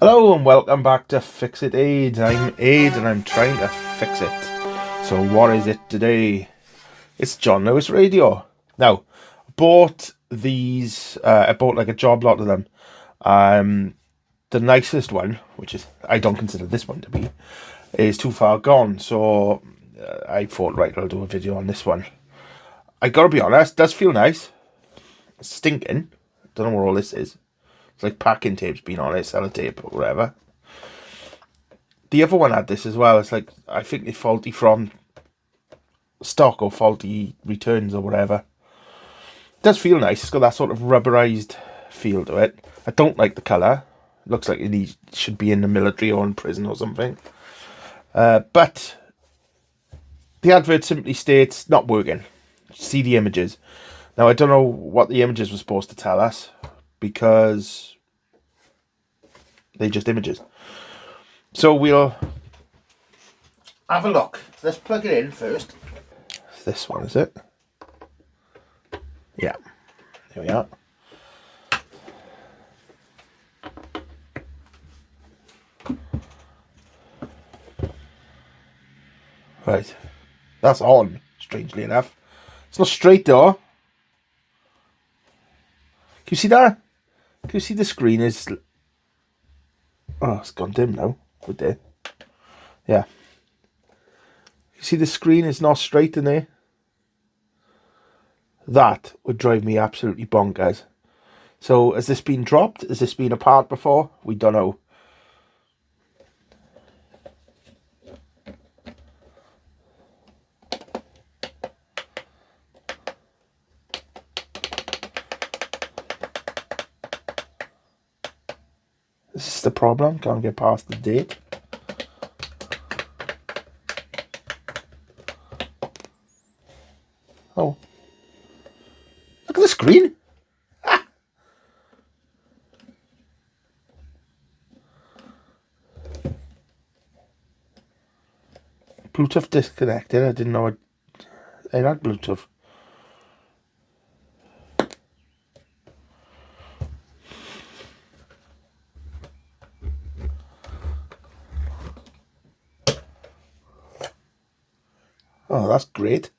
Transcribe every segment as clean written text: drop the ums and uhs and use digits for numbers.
Hello and welcome back to Fix It Aid. I'm Aid and I'm trying to fix it. So what is it today? It's John Lewis Radio. Now, I bought these, I bought like a job lot of them. The nicest one, which is, I don't consider this one to be, is too far gone. So I thought, right, I'll do a video on this one. I gotta be honest, it does feel nice. It's stinking. Don't know what all this is. It's like packing tape's been on it, sellotape or whatever. The other one had this as well. It's like, I think they're faulty from stock or faulty returns or whatever. It does feel nice. It's got that sort of rubberized feel to it. I don't like the colour. It looks like it should be in the military or in prison or something. But the advert simply states, not working. See the images. Now, I don't know what the images were supposed to tell us, because they're just images. So we'll have a look. Let's plug it in first. This one, is it? Yeah. Here we are. Right. That's on, strangely enough. It's not straight though. Can you see that? Can you see the screen is... Oh, it's gone dim now. Right there. Yeah. You see the screen is not straight in there? That would drive me absolutely bonkers. So, has this been dropped? Has this been apart before? We don't know. This is the problem. Can't get past the date. Oh. Look at the screen. Ah. Bluetooth disconnected. I didn't know it had Bluetooth. Oh, that's great.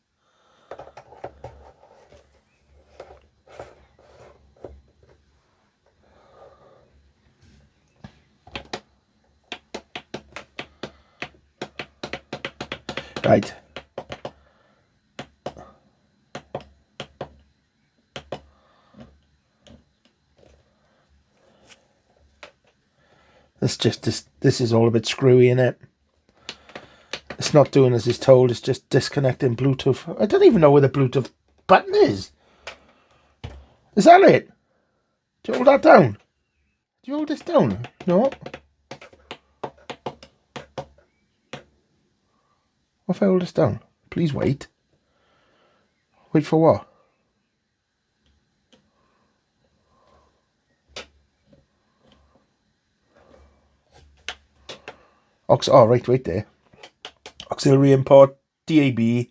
Right. This is all a bit screwy, innit? It's not doing as it's told, it's just disconnecting Bluetooth. I don't even know where the Bluetooth button is. Is that it? Do you hold that down? Do you hold this down? No? What if I hold this down? Please wait. Wait for what? Oh, right there. Auxiliary import, DAB,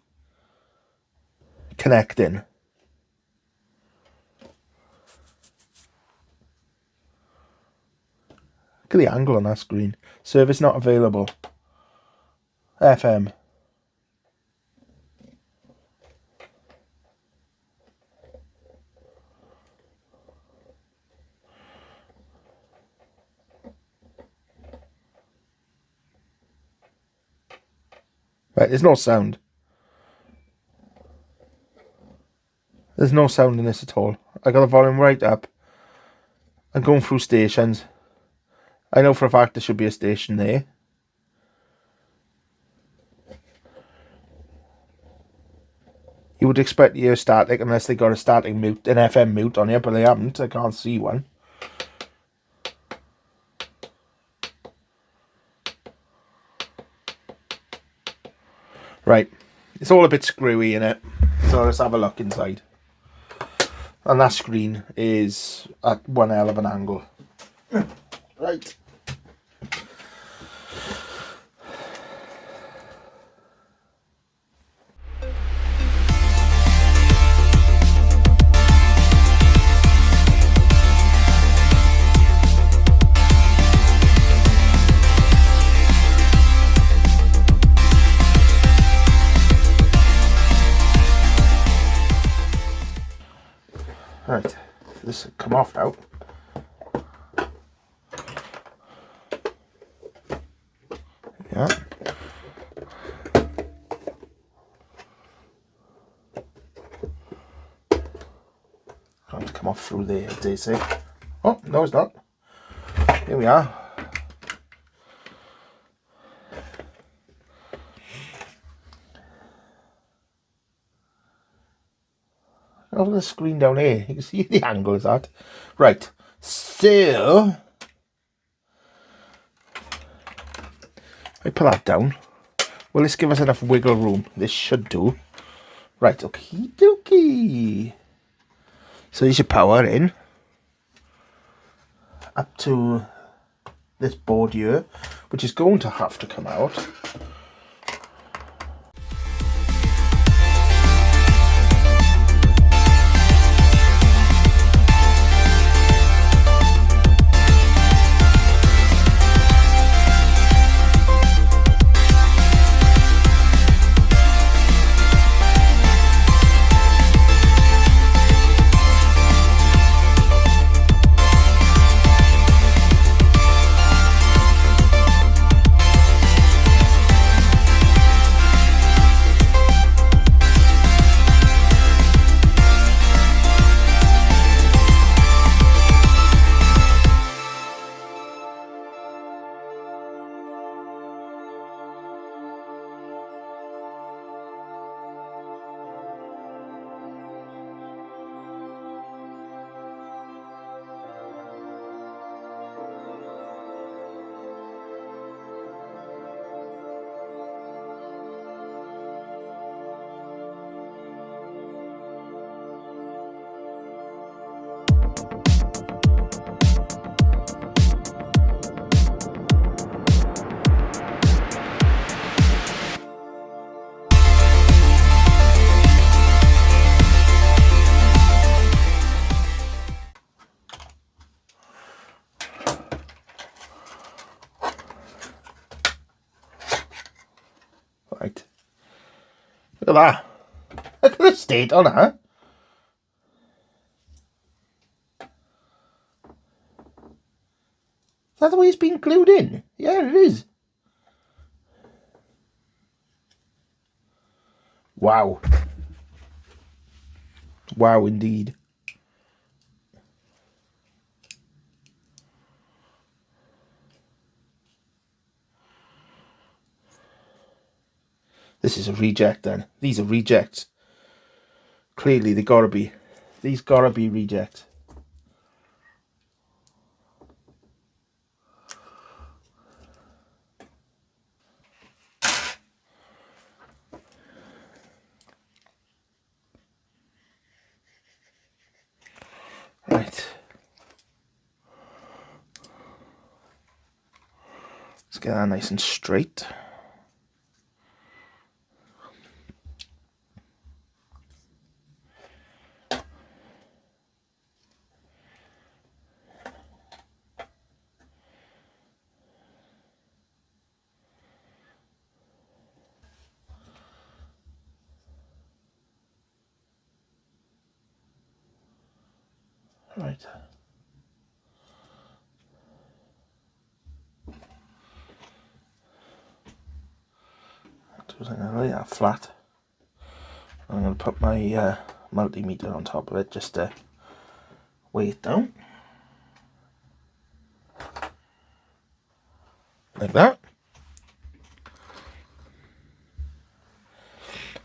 connecting. Look at the angle on that screen. Service not available. FM. Right, there's no sound. There's no sound in this at all. I got the volume right up. I'm going through stations. I know for a fact there should be a station there. You would expect to hear static unless they got a static mute, an FM mute on here, but they haven't. I can't see one. Right, it's all a bit screwy in it, so let's have a look inside. And that screen is at one hell of an angle. Right. come off now. Yeah. Trying to come off through there, they say. Oh, no it's not. Here we are. Over the screen down here, you can see the angle is that. Right, so I put that down. Will this give us enough wiggle room? This should do. Right, okie dokie. So there's your power in. Up to this board here, which is going to have to come out. Right. Look at that. Look at the state on that. Is that the way it's been glued in? Yeah, it is. Wow. Wow, indeed. This is a reject then. These are rejects. Clearly they gotta be. These gotta be rejects. Right. Let's get that nice and straight. Right. I'm going to lay that flat. I'm going to put my multimeter on top of it just to weigh it down. Like that.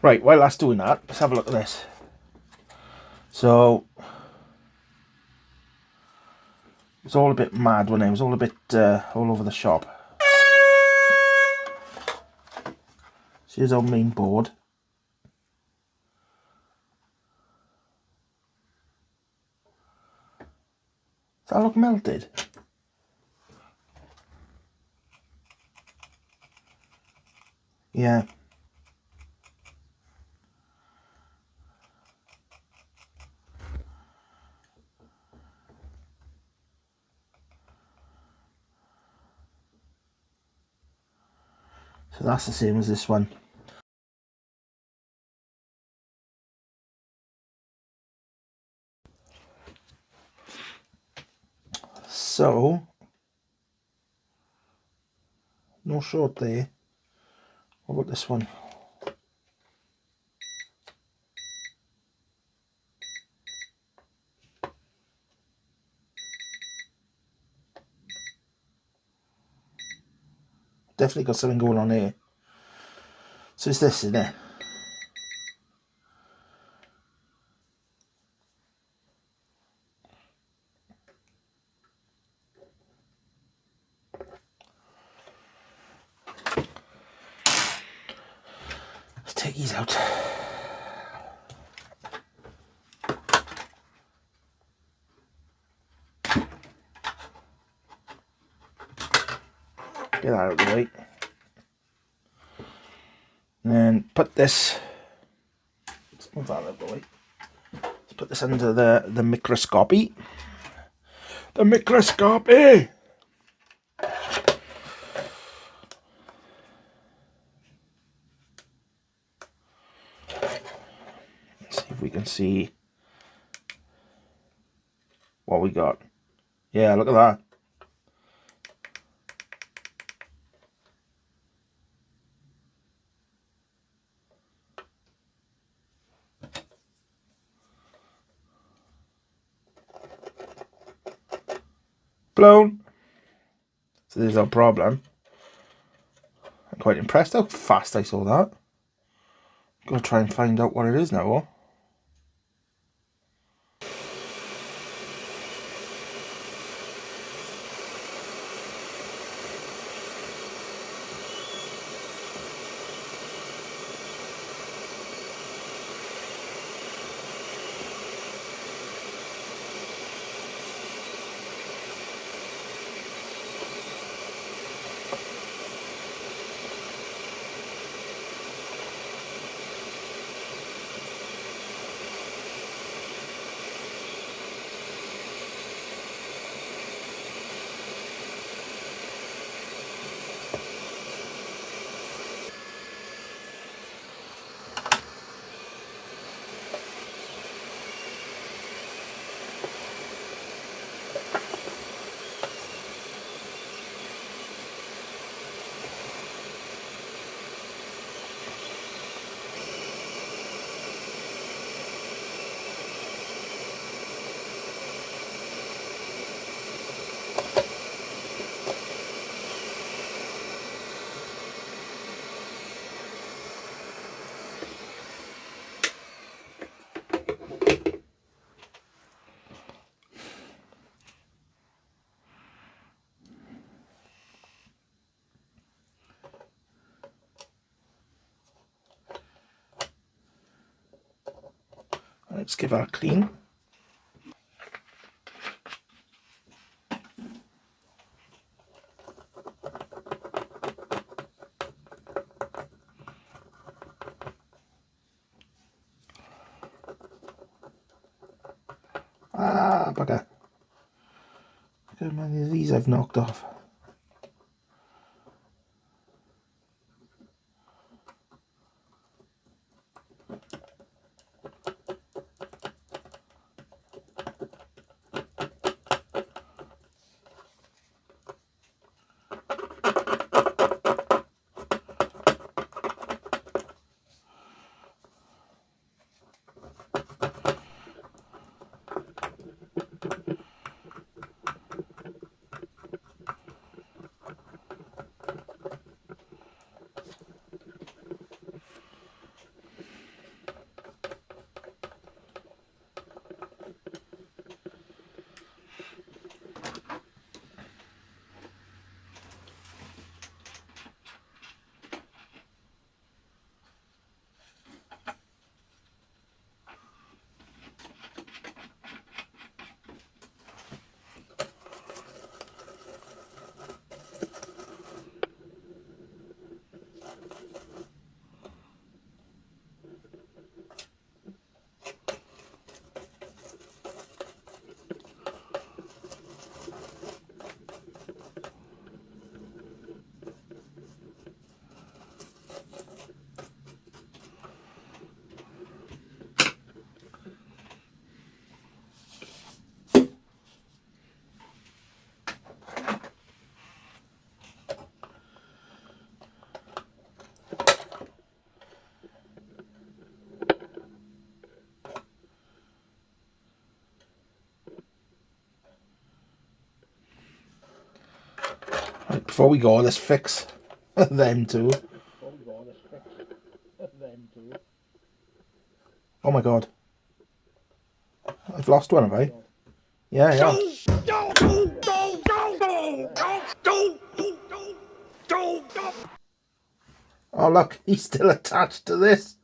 Right, while that's doing that, let's have a look at this. So it's all a bit mad when it was all a bit all over the shop. So here's our main board. Does that look melted? Yeah. So that's the same as this one. So, no short there. What about this one? Definitely got something going on here. So it's this, isn't it? Let's take these out. Get that out of the way. And then put this, let's move that out of the way. Let's put this under the microscopy. The microscopy! Let's see if we can see what we got. Yeah, look at that. Blown. So there's no problem. I'm quite impressed how fast I saw that. I'm going to try and find out what it is now. Let's give that a clean. Ah, bugger. Look how many of these I've knocked off. before we go, let's fix them two. Oh my god. I've lost one, have I? Yeah, yeah. Oh look, he's still attached to this.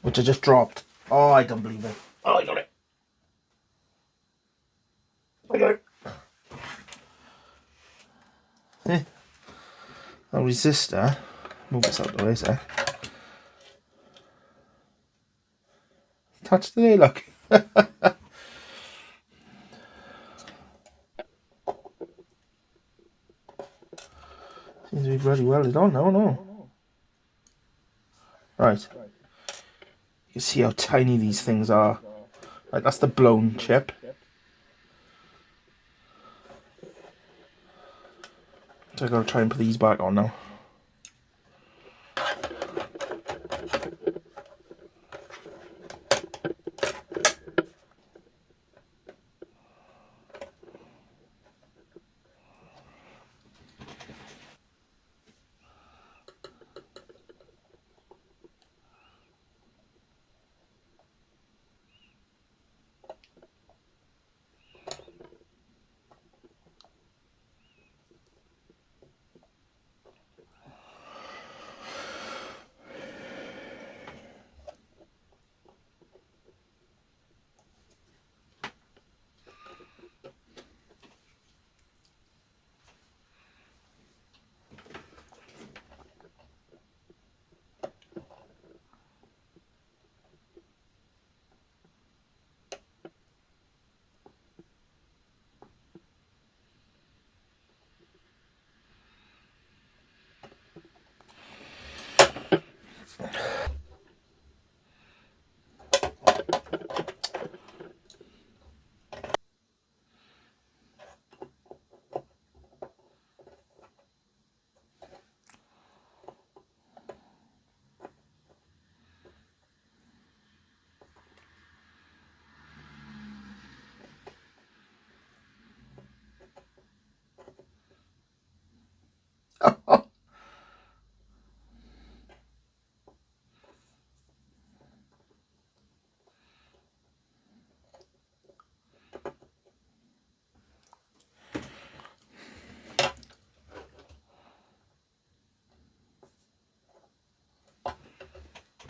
Which I just dropped. Oh, I don't believe it. Oh, I got it. I got it. A resistor. Move this out of the way, sec. Attached to there, look. Seems to be bloody welded on now, no? Right. You can see how tiny these things are. Right, that's the blown chip. So I've got to try and put these back on now.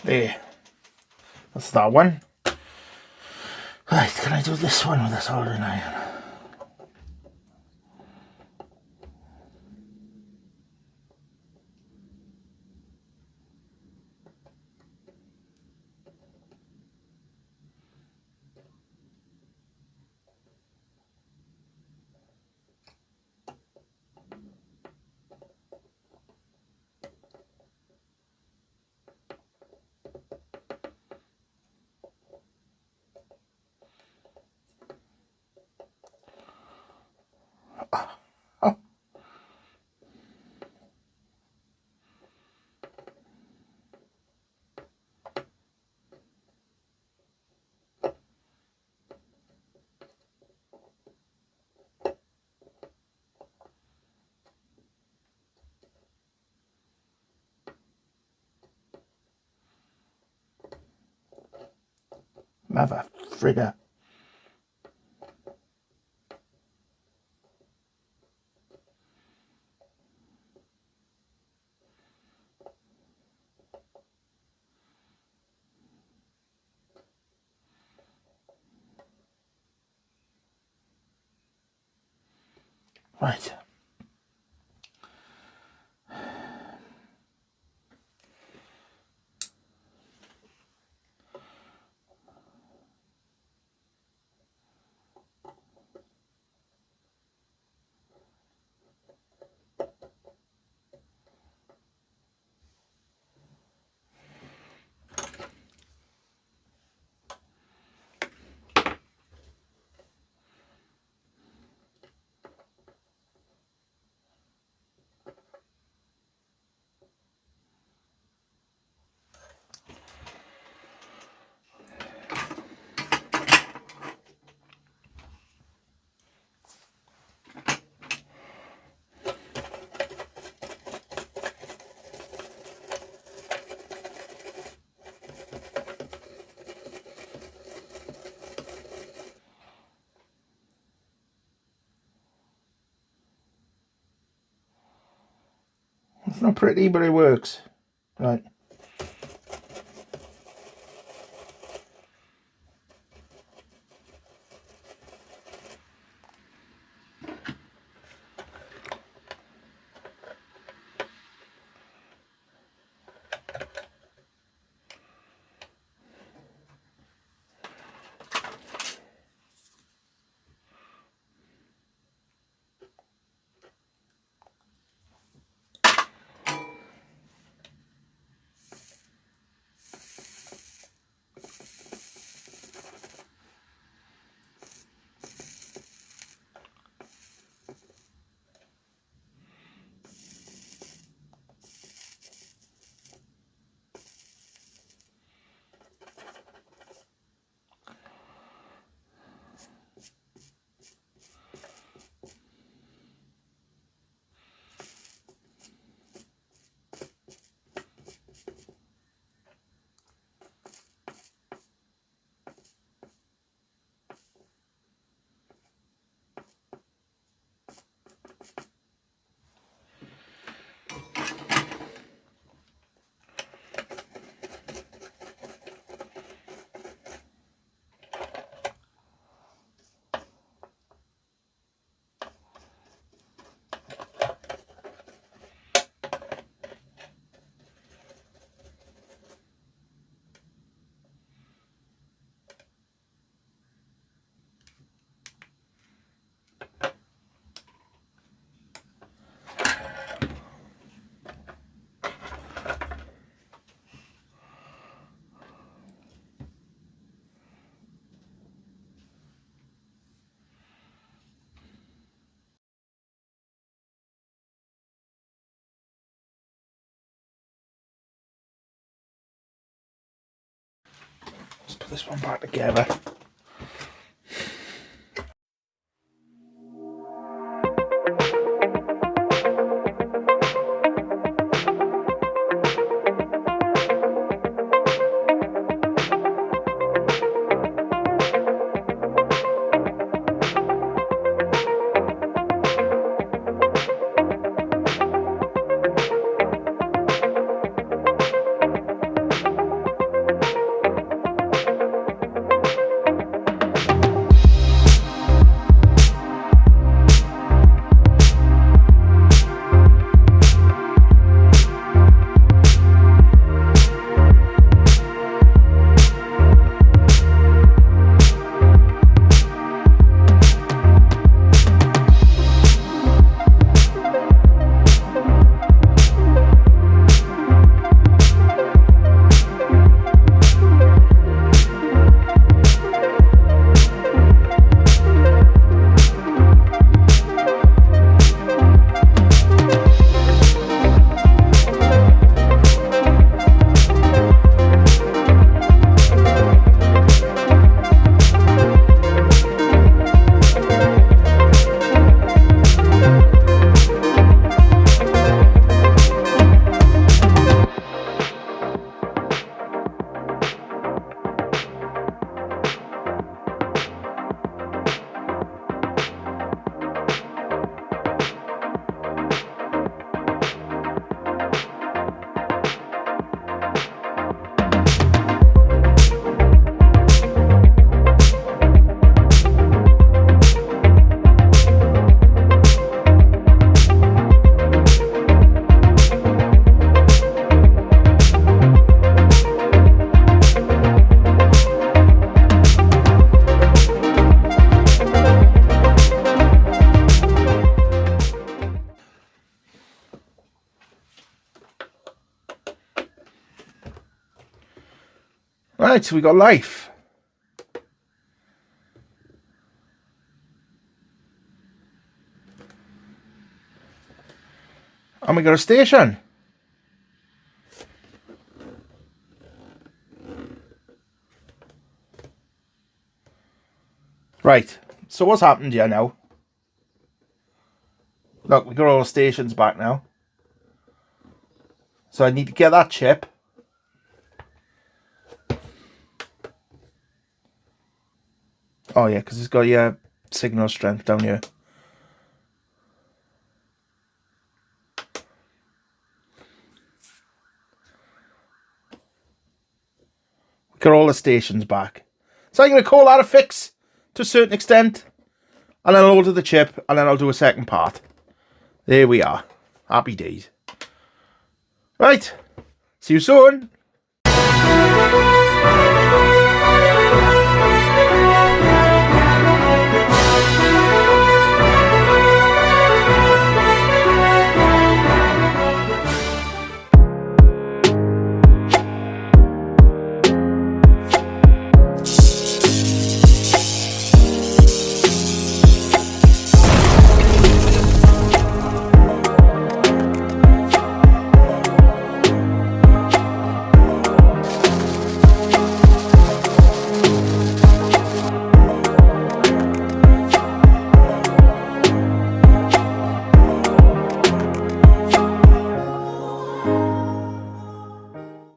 There. That's that one. Right, can I do this one with a soldering iron? Oh. Mother frigger. Right. Not pretty, but it works. Right. Let's put this one back together. Right, so we got life. And we got a station. Right, so what's happened here now? Look, we got all the stations back now. So I need to get that chip. Oh yeah, because it's got your signal strength down here. Get all the stations back. So I'm going to call that a fix to a certain extent. And then I'll order the chip and then I'll do a second part. There we are. Happy days. Right. See you soon.